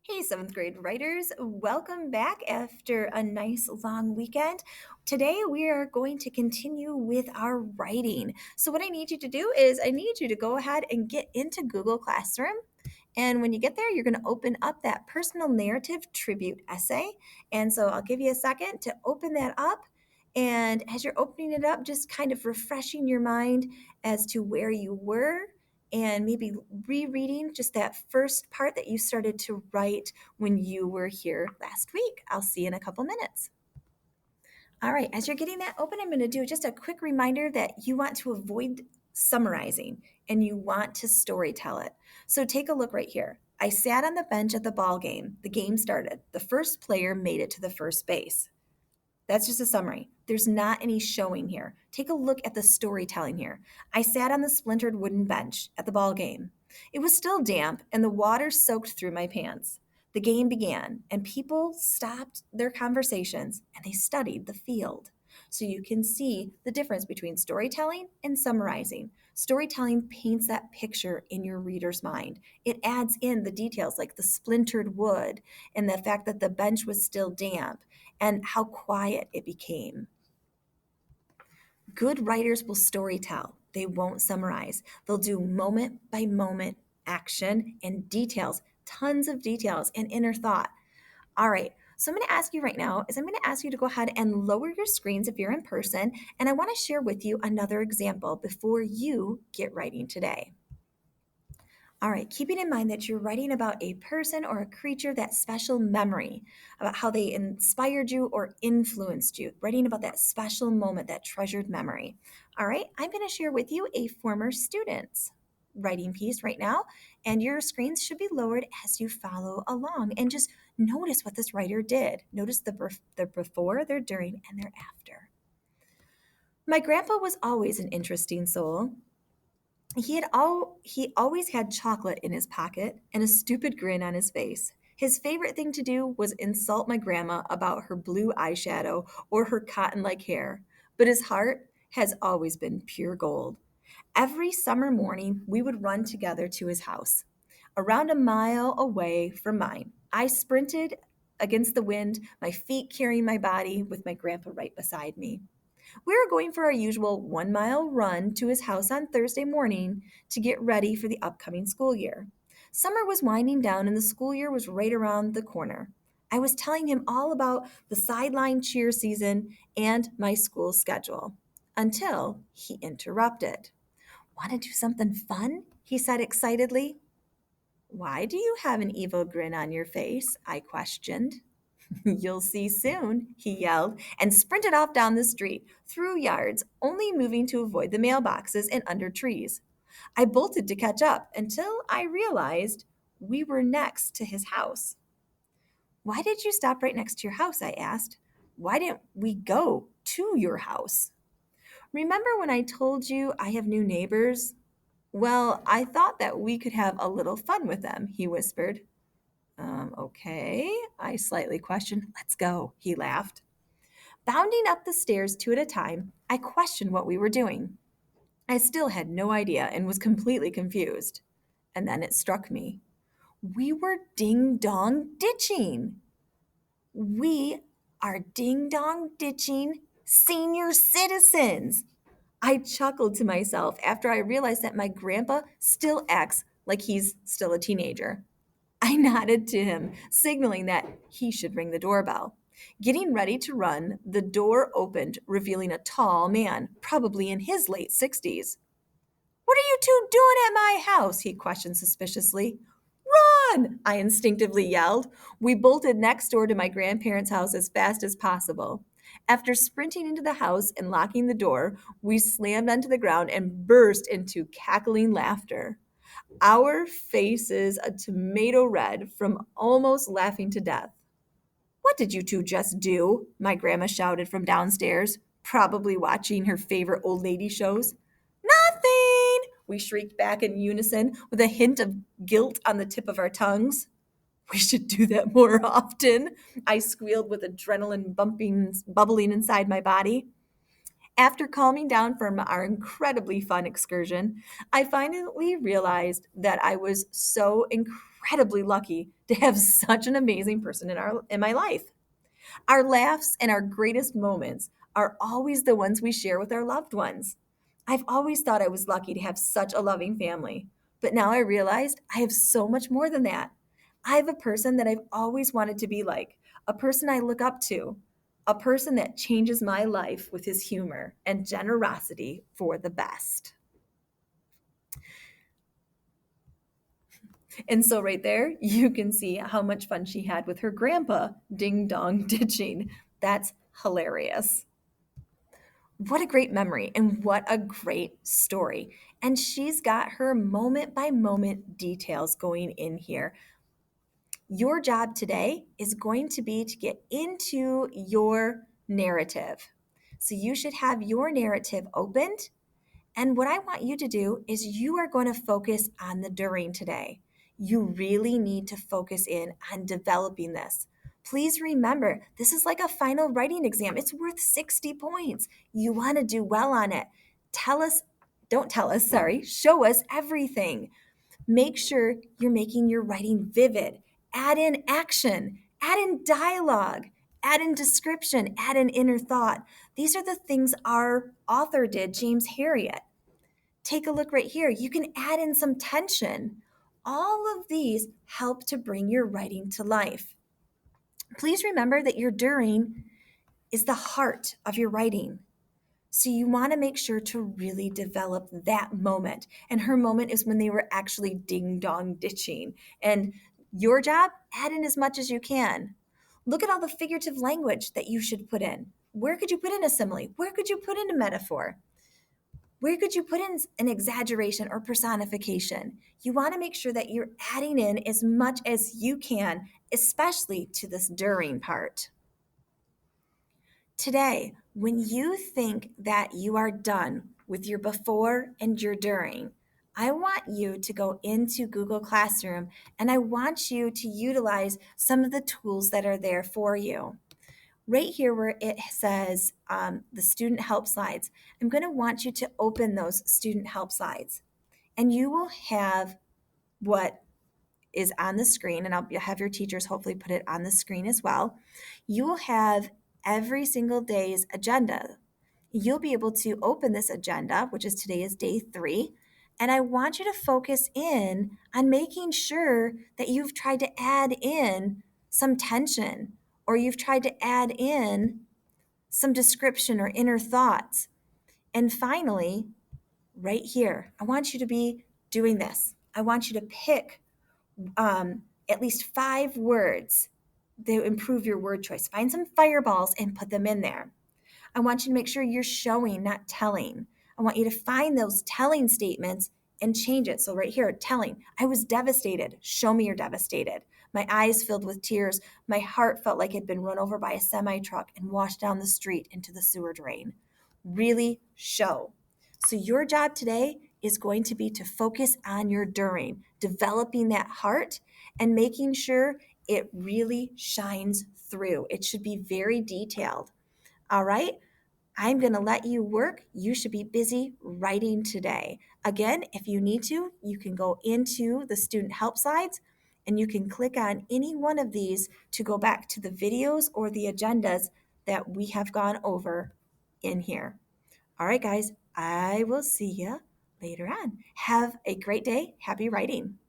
Hey, seventh grade writers, welcome back after a nice long weekend. Today, we are going to continue with our writing. So, what I need you to do is I need you to go ahead and get into Google Classroom. And when you get there, you're going to open up that personal narrative tribute essay. And so, I'll give you a second to open that up. And as you're opening it up, just kind of refreshing your mind as to where you were and maybe rereading just that first part that you started to write when you were here last week. I'll see you in a couple minutes. All right, as you're getting that open, I'm going to do just a quick reminder that you want to avoid summarizing and you want to story tell it. So take a look right here. I sat on the bench at the ball game. The game started. The first player made it to the first base. That's just a summary. There's not any showing here. Take a look at the storytelling here. I sat on the splintered wooden bench at the ball game. It was still damp and the water soaked through my pants. The game began and people stopped their conversations and they studied the field. So you can see the difference between storytelling and summarizing. Storytelling paints that picture in your reader's mind. It adds in the details like the splintered wood and the fact that the bench was still damp and how quiet it became. Good writers will storytell. They won't summarize. They'll do moment by moment action and details, tons of details and inner thought. All right. So I'm going to ask you right now is I'm going to ask you to go ahead and lower your screens if you're in person, and I want to share with you another example before you get writing today. All right, keeping in mind that you're writing about a person or a creature, that special memory, about how they inspired you or influenced you, writing about that special moment, that treasured memory. All right, I'm going to share with you a former student's writing piece right now, and your screens should be lowered as you follow along. And just notice what this writer did. Notice the before, their during, and their after. My grandpa was always an interesting soul. He always had chocolate in his pocket and a stupid grin on his face. His favorite thing to do was insult my grandma about her blue eyeshadow or her cotton-like hair, but his heart has always been pure gold. Every summer morning, we would run together to his house, around a mile away from mine. I sprinted against the wind, my feet carrying my body with my grandpa right beside me. We were going for our usual 1 mile run to his house on Thursday morning to get ready for the upcoming school year. Summer was winding down and the school year was right around the corner. I was telling him all about the sideline cheer season and my school schedule until he interrupted. Want to do something fun? He said excitedly. Why do you have an evil grin on your face? I questioned. You'll see soon, he yelled, and sprinted off down the street, through yards, only moving to avoid the mailboxes and under trees. I bolted to catch up until I realized we were next to his house. Why did you stop right next to your house? I asked. Why didn't we go to your house? Remember when I told you I have new neighbors? Well, I thought that we could have a little fun with them, he whispered. Okay, I slightly questioned. Let's go, he laughed. Bounding up the stairs two at a time, I questioned what we were doing. I still had no idea and was completely confused. And then it struck me. We were ding dong ditching. We are ding dong ditching senior citizens. I chuckled to myself after I realized that my grandpa still acts like he's still a teenager. I nodded to him, signaling that he should ring the doorbell. Getting ready to run, the door opened, revealing a tall man, probably in his late 60s. What are you two doing at my house? He questioned suspiciously. Run! I instinctively yelled. We bolted next door to my grandparents' house as fast as possible. After sprinting into the house and locking the door, we slammed onto the ground and burst into cackling laughter. Our faces a tomato red from almost laughing to death. What did you two just do? My grandma shouted from downstairs, probably watching her favorite old lady shows. Nothing! We shrieked back in unison with a hint of guilt on the tip of our tongues. We should do that more often, I squealed with adrenaline bubbling inside my body. After calming down from our incredibly fun excursion, I finally realized that I was so incredibly incredibly lucky to have such an amazing person in my life. Our laughs and our greatest moments are always the ones we share with our loved ones. I've always thought I was lucky to have such a loving family, but now I realized I have so much more than that. I have a person that I've always wanted to be like, a person I look up to, a person that changes my life with his humor and generosity for the best. And so, right there, you can see how much fun she had with her grandpa ding dong ditching. That's hilarious. What a great memory and what a great story. And she's got her moment by moment details going in here. Your job today is going to be to get into your narrative. So you should have your narrative opened. And what I want you to do is you are going to focus on the during today. You really need to focus in on developing this. Please remember, this is like a final writing exam. It's worth 60 points. You want to do well on it. Tell us, don't tell us, sorry, show us everything. Make sure you're making your writing vivid. Add in action, add in dialogue, add in description, add in inner thought. These are the things our author did, James Herriot. Take a look right here. You can add in some tension. All of these help to bring your writing to life. Please remember that your during is the heart of your writing. So you want to make sure to really develop that moment. And her moment is when they were actually ding dong ditching. And your job, add in as much as you can. Look at all the figurative language that you should put in. Where could you put in a simile? Where could you put in a metaphor? Where could you put in an exaggeration or personification? You want to make sure that you're adding in as much as you can, especially to this during part. Today, when you think that you are done with your before and your during, I want you to go into Google Classroom and I want you to utilize some of the tools that are there for you. Right here where it says the student help slides, I'm going to want you to open those student help slides. And you will have what is on the screen, and I'll have your teachers hopefully put it on the screen as well. You will have every single day's agenda. You'll be able to open this agenda, which is today is day 3, and I want you to focus in on making sure that you've tried to add in some tension or you've tried to add in some description or inner thoughts. And finally, right here, I want you to be doing this. I want you to pick at least 5 words that improve your word choice. Find some fireballs and put them in there. I want you to make sure you're showing, not telling. I want you to find those telling statements and change it. So, right here, telling, I was devastated. Show me you're devastated. My eyes filled with tears. My heart felt like it had been run over by a semi truck and washed down the street into the sewer drain. Really show. So, your job today is going to be to focus on your during, developing that heart and making sure it really shines through. It should be very detailed. All right. I'm going to let you work. You should be busy writing today. Again, if you need to, you can go into the student help slides and you can click on any one of these to go back to the videos or the agendas that we have gone over in here. All right, guys, I will see you later on. Have a great day. Happy writing.